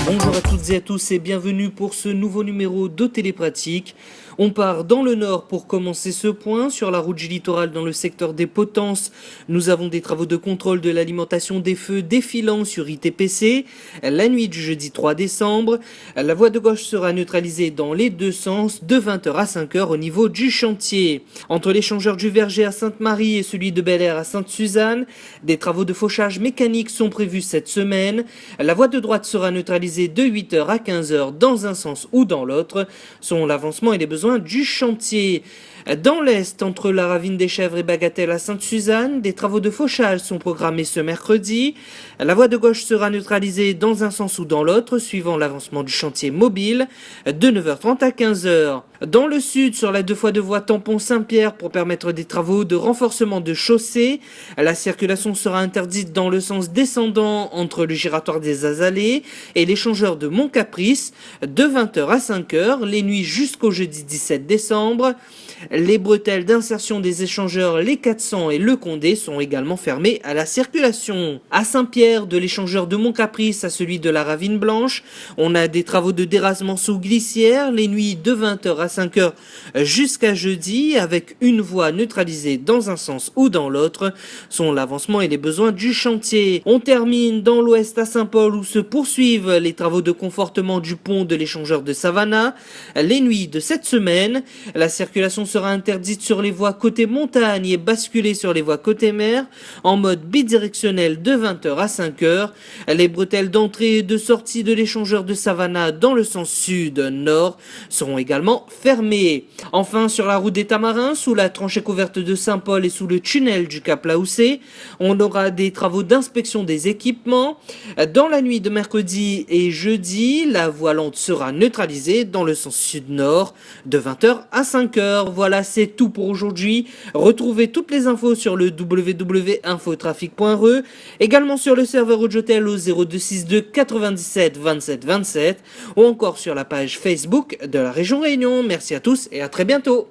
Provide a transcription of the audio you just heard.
Bonjour à toutes et à tous et bienvenue pour ce nouveau numéro de Télépratique. On part dans le nord pour commencer ce point. Sur la route du littoral dans le secteur des Potences, nous avons des travaux de contrôle de l'alimentation des feux défilant sur ITPC. La nuit du jeudi 3 décembre, la voie de gauche sera neutralisée dans les deux sens de 20h à 5h au niveau du chantier. Entre l'échangeur du Verger à Sainte-Marie et celui de Bel-Air à Sainte-Suzanne, des travaux de fauchage mécanique sont prévus cette semaine. La voie de droite sera neutralisée de 8h à 15h dans un sens ou dans l'autre, selon l'avancement et les besoins du chantier. Dans l'Est, entre la ravine des Chèvres et Bagatelle à Sainte-Suzanne, des travaux de fauchage sont programmés ce mercredi. La voie de gauche sera neutralisée dans un sens ou dans l'autre, suivant l'avancement du chantier mobile, de 9h30 à 15h. Dans le sud, sur la 2x2 voie tampon Saint-Pierre pour permettre des travaux de renforcement de chaussée, la circulation sera interdite dans le sens descendant entre le giratoire des Azalées et l'échangeur de Mont-Caprice de 20h à 5h, les nuits jusqu'au jeudi 17 décembre. Les bretelles d'insertion des échangeurs Les 400 et Le Condé sont également fermées à la circulation. À Saint-Pierre, de l'échangeur de Mont-Caprice à celui de la Ravine Blanche, on a des travaux de dérasement sous glissière, les nuits de 20h à 5h jusqu'à jeudi, avec une voie neutralisée dans un sens ou dans l'autre, selon l'avancement et les besoins du chantier. On termine dans l'ouest à Saint-Paul où se poursuivent les travaux de confortement du pont de l'échangeur de Savannah. Les nuits de cette semaine, la circulation sera interdite sur les voies côté montagne et basculée sur les voies côté mer en mode bidirectionnel de 20h à 5h. Les bretelles d'entrée et de sortie de l'échangeur de Savannah dans le sens sud-nord seront également fermées. Enfin, sur la route des Tamarins, sous la tranchée couverte de Saint-Paul et sous le tunnel du Cap Laoussé, on aura des travaux d'inspection des équipements. Dans la nuit de mercredi et jeudi, la voie lente sera neutralisée dans le sens sud-nord de 20h à 5h. Voilà, c'est tout pour aujourd'hui. Retrouvez toutes les infos sur le www.infotrafic.re, également sur le serveur Audiotel au 0262 97 27 27 ou encore sur la page Facebook de la région Réunion. Merci à tous et à très bientôt.